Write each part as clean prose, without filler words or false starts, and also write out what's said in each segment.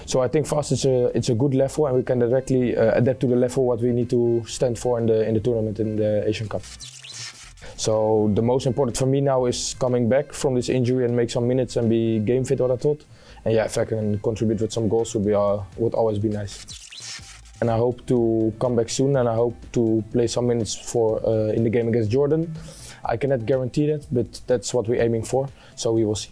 So I think for us it's a good level, and we can directly adapt to the level what we need to stand for in the tournament in the Asian Cup. So the most important for me now is coming back from this injury and make some minutes and be game fit, what I thought. And yeah, if I can contribute with some goals would always be nice. And I hope to come back soon, and I hope to play some minutes for in the game against Jordan. I cannot guarantee that, but that's what we're aiming for, so we will see.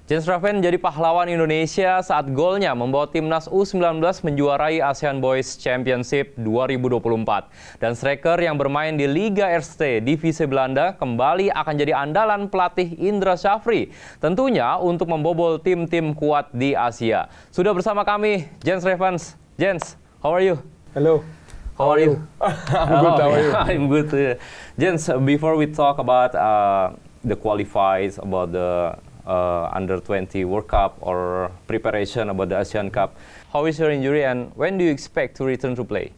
JENS jadi pahlawan Indonesia saat golnya membawa Timnas U19 menjuarai ASEAN Boys Championship 2024. Dan striker yang bermain di Liga RST Divisi Belanda kembali akan jadi andalan pelatih Indra Syafri. Tentunya untuk membobol tim-tim kuat di Asia. Sudah bersama kami JENS Revans. JENS, how are you? Hello. How are you? I'm good, how are you? I'm good. JENS, before we talk about the qualifiers, about the Under-20 World Cup or preparation about the Asian Cup, how is your injury and when do you expect to return to play?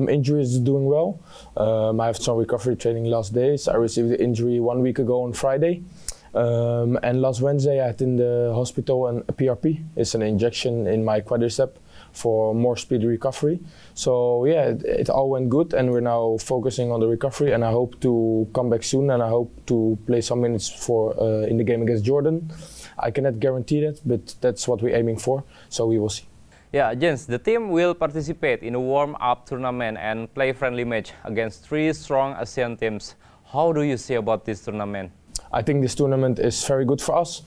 Injury is doing well. I have some recovery training last days. I received the injury 1 week ago on Friday. And last Wednesday I had in the hospital a PRP. It's an injection in my quadricep for more speedy recovery. So yeah, it all went good, and we're now focusing on the recovery, and I hope to come back soon, and I hope to play some minutes for in the game against Jordan. I cannot guarantee that, but that's what we're aiming for, so we will see. Yeah, JENS, the team will participate in a warm-up tournament and play friendly match against 3 strong Asian teams. How do you see about this tournament? I think this tournament is very good for us,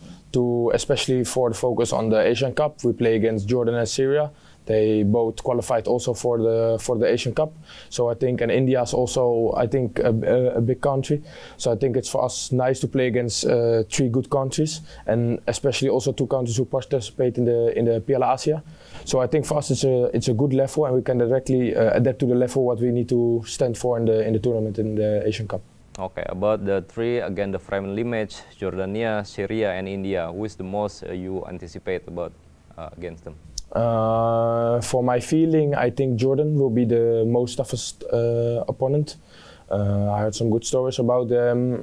especially for the focus on the Asian Cup. We play against Jordan and Syria. They both qualified also for the Asian Cup. So I think, and India is also, I think, a big country. So I think it's for us nice to play against 3 good countries, and especially also 2 countries who participate in the Piala Asia. So I think for us it's a good level, and we can directly adapt to the level what we need to stand for in the tournament in the Asian Cup. Okay, about the 3 again, the friendly match, Jordania, Syria, and India. Who is the most you anticipate about against them? For my feeling, I think Jordan will be the most toughest opponent. I heard some good stories about them.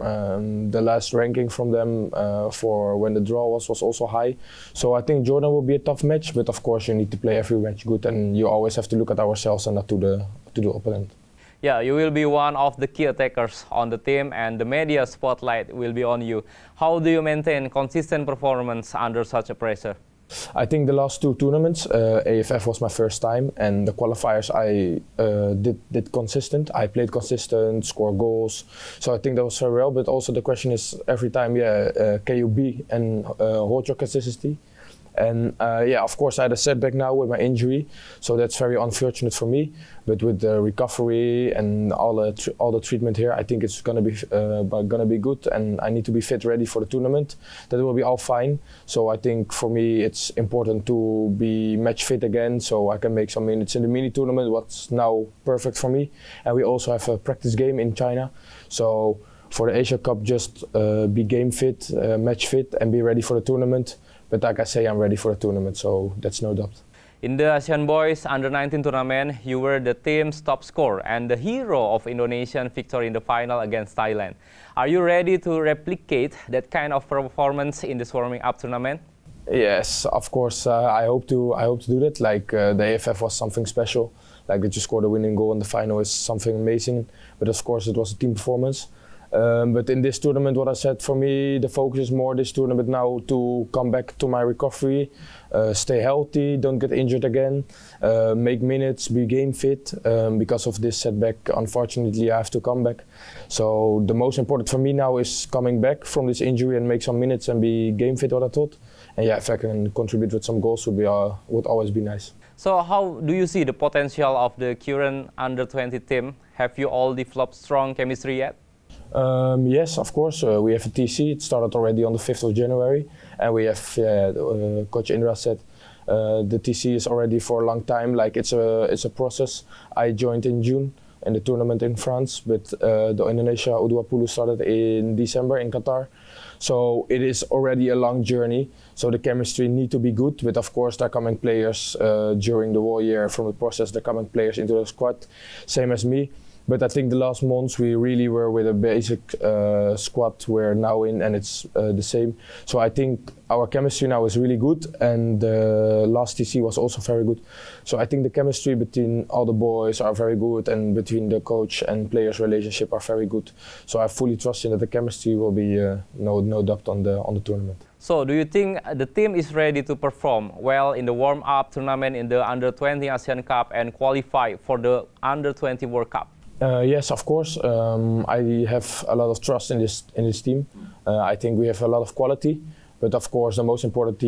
The last ranking from them for when the draw was also high. So I think Jordan will be a tough match, but of course you need to play every match good, and you always have to look at ourselves and not to the opponent. Yeah, you will be one of the key attackers on the team, and the media spotlight will be on you. How do you maintain consistent performance under such a pressure? I think the last 2 tournaments, AFF was my first time, and the qualifiers I did consistent. I played consistent, scored goals, so I think that was very well. But also the question is every time, can you be and hold your consistency? And yeah, of course I had a setback now with my injury, so that's very unfortunate for me. But with the recovery and all the treatment here, I think it's gonna be good, and I need to be fit, ready for the tournament. That will be all fine. So I think for me it's important to be match fit again, so I can make some minutes in the mini tournament. What's now perfect for me, and we also have a practice game in China. So for the Asia Cup, just be game fit, match fit, and be ready for the tournament. But like I say, I'm ready for the tournament, so that's no doubt. In the Asian Boys Under-19 tournament, you were the team's top scorer and the hero of Indonesian victory in the final against Thailand. Are you ready to replicate that kind of performance in this warming-up tournament? Yes, of course. I hope to do that. Like the AFF was something special. Like that you scored a winning goal in the final is something amazing. But of course, it was a team performance. But in this tournament, what I said, for me, the focus is more this tournament now to come back to my recovery, stay healthy, don't get injured again, make minutes, be game fit. Because of this setback, unfortunately, I have to come back. So the most important for me now is coming back from this injury and make some minutes and be game fit, what I thought. And yeah, if I can contribute with some goals, would always be nice. So how do you see the potential of the current Under-20 team? Have you all developed strong chemistry yet? Yes, of course. We have a TC. It started already on the 5th of January. And we have, Coach Indra said, the TC is already for a long time. Like it's a process. I joined in June. in the tournament in France, but the Indonesia U20 started in December in Qatar. So it is already a long journey. So the chemistry need to be good, but of course there are coming players during the whole year from the process. There are coming players into the squad, same as me. But I think the last months we really were with a basic squad we're now in, and it's the same. So I think our chemistry now is really good, and last TC was also very good. So I think the chemistry between all the boys are very good, and between the coach and players' relationship are very good. So I fully trust in that the chemistry will be no doubt on the tournament. So do you think the team is ready to perform well in the warm-up tournament in the Under-20 Asian Cup and qualify for the Under-20 World Cup? Yes, of course. I have a lot of trust in this team. I think we have a lot of quality, but of course the most important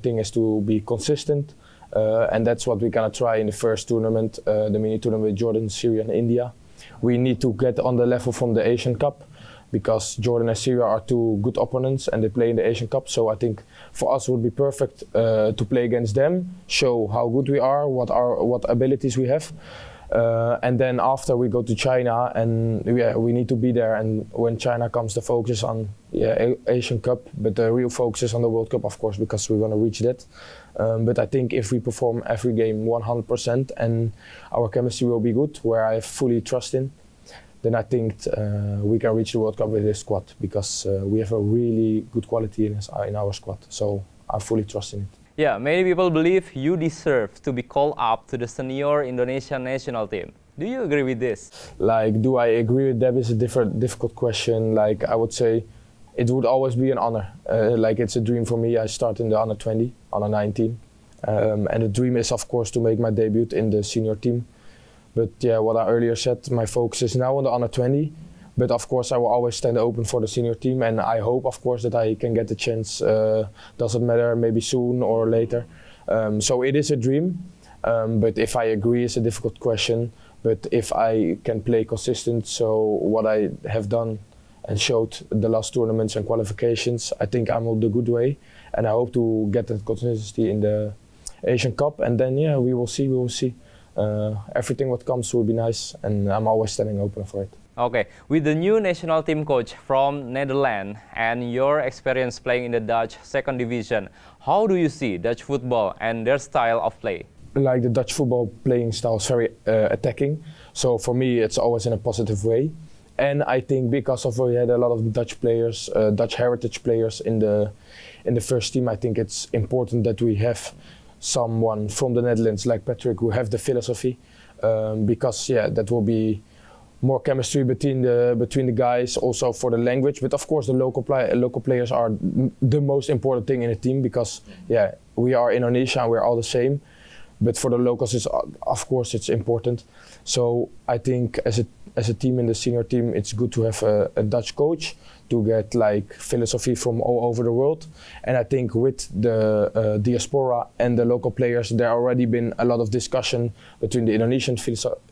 thing is to be consistent, and that's what we're gonna try in the first tournament, the mini tournament with Jordan, Syria, and India. We need to get on the level from the Asian Cup, because Jordan and Syria are two good opponents and they play in the Asian Cup. So I think for us it would be perfect to play against them, show how good we are, what abilities we have. And then after we go to China, and we need to be there, and when China comes the focus on Asian Cup, but the real focus is on the World Cup, of course, because we want to reach that. But I think if we perform every game 100% and our chemistry will be good, where I have fully trust in, then I think we can reach the World Cup with this squad, because we have a really good quality in our squad. So I fully trust in it. Yeah, many people believe you deserve to be called up to the senior Indonesian national team. Do you agree with this? Like, do I agree with that is a difficult question. Like, I would say it would always be an honor. Like, it's a dream for me. I start in the Under-20, Under-19. And the dream is, of course, to make my debut in the senior team. But yeah, what I earlier said, my focus is now on the Under-20. But of course, I will always stand open for the senior team, and I hope, of course, that I can get the chance. Doesn't matter, maybe soon or later. So it is a dream. But if I agree, it's a difficult question. But if I can play consistent, so what I have done and showed the last tournaments and qualifications, I think I'm on the good way, and I hope to get that consistency in the Asian Cup. And then yeah, we will see. We will see. Everything what comes will be nice, and I'm always standing open for it. Okay, with the new national team coach from Netherlands and your experience playing in the Dutch second division, how do you see Dutch football and their style of play? Like, the Dutch football playing style is very attacking, so for me it's always in a positive way. And I think because of we had a lot of Dutch players, Dutch heritage players in the first team, I think it's important that we have someone from the Netherlands like Patrick who have the philosophy, because yeah, that will be more chemistry between the guys, also for the language. But of course the local players are the most important thing in a team, because yeah, we are Indonesia and we're all the same. But for the locals, of course it's important. So I think as a team in the senior team, it's good to have a Dutch coach to get like philosophy from all over the world. And I think with the diaspora and the local players, there already been a lot of discussion between the Indonesian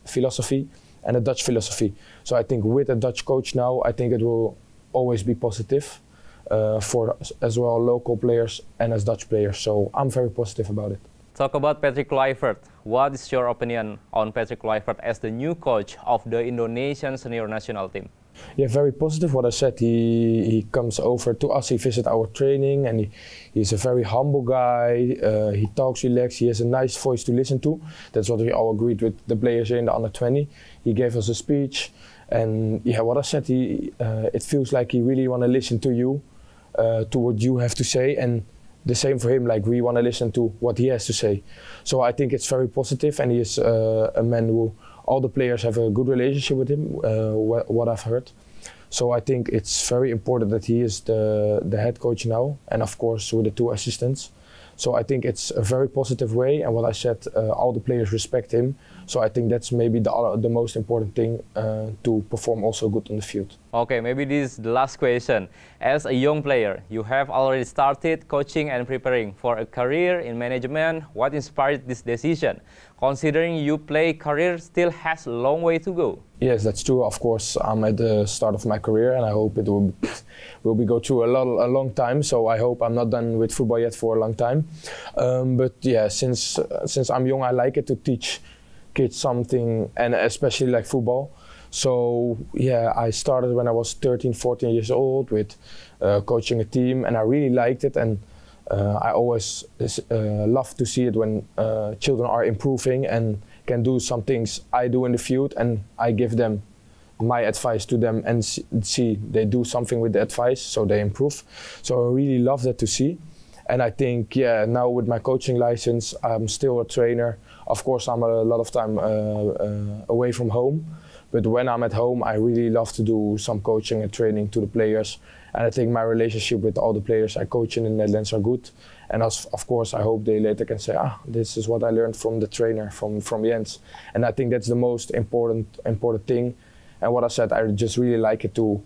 philosophy and the Dutch philosophy. So I think with a Dutch coach now, I think it will always be positive for as well local players and as Dutch players. So I'm very positive about it. Talk about Patrick Kluivert. What is your opinion on Patrick Kluivert as the new coach of the Indonesian senior national team? Yeah, very positive. What I said, he comes over to us, he visits our training, and he's a very humble guy. He talks relaxed, he has a nice voice to listen to. That's what we all agreed with the players here in the Under-20. He gave us a speech, and yeah, what I said, it feels like he really want to listen to you, to what you have to say, and the same for him, like we want to listen to what he has to say. So I think it's very positive, and he is a man who all the players have a good relationship with him, what I've heard. So I think it's very important that he is the head coach now, and of course with the two assistants. So I think it's a very positive way, and what I said, all the players respect him. So I think that's maybe the most important thing to perform also good on the field. Okay, maybe this is the last question. As a young player, you have already started coaching and preparing for a career in management. What inspired this decision? Considering you play career still has a long way to go. Yes, that's true. Of course, I'm at the start of my career, and I hope it will go through a long time. So I hope I'm not done with football yet for a long time. But yeah, since I'm young, I like it to teach kids something, and especially like football. So yeah, I started when I was 13, 14 years old with coaching a team, and I really liked it. And I always love to see it when children are improving and can do some things I do in the field, and I give them my advice to them and see they do something with the advice, so they improve. So I really love that to see. And I think, yeah, now with my coaching license, I'm still a trainer. Of course, I'm a lot of time away from home. But when I'm at home, I really love to do some coaching and training to the players. And I think my relationship with all the players I coach in the Netherlands are good. And of course, I hope they later can say, this is what I learned from the trainer, from JENS. And I think that's the most important thing. And what I said, I just really like it to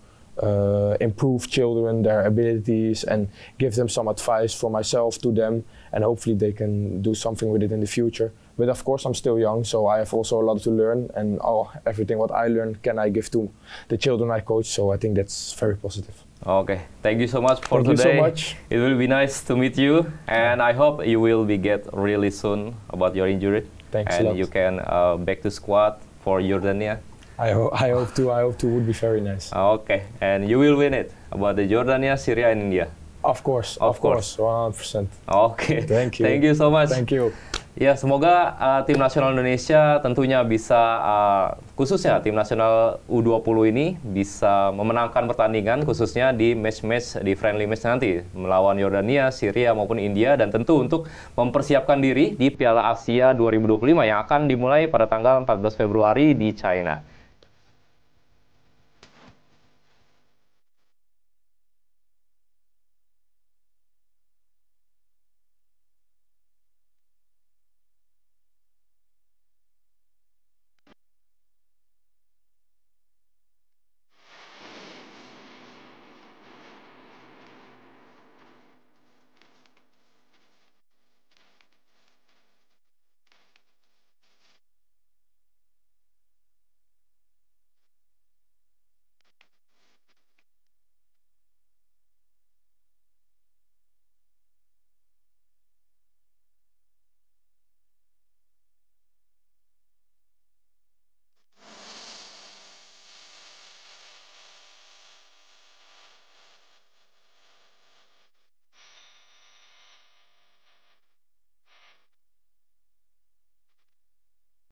improve children, their abilities, and give them some advice from myself to them. And hopefully they can do something with it in the future. But of course, I'm still young, so I have also a lot to learn. And everything what I learn can I give to the children I coach. So I think that's very positive. Okay, thank you so much for today. Thank you so much. It will be nice to meet you, and I hope you will be get really soon about your injury. Thanks and a lot. You can back to squad for Jordania. I hope to. I hope to. Would be very nice. Okay, and you will win it about the Jordania, Syria, and India. Of course, 100%. Okay, thank you. Thank you so much. Thank you. Ya, semoga tim nasional Indonesia tentunya bisa, khususnya tim nasional U20 ini bisa memenangkan pertandingan, khususnya di match-match, di friendly match nanti, melawan Yordania, Syria maupun India, dan tentu untuk mempersiapkan diri di Piala Asia 2025 yang akan dimulai pada tanggal 14 Februari di China.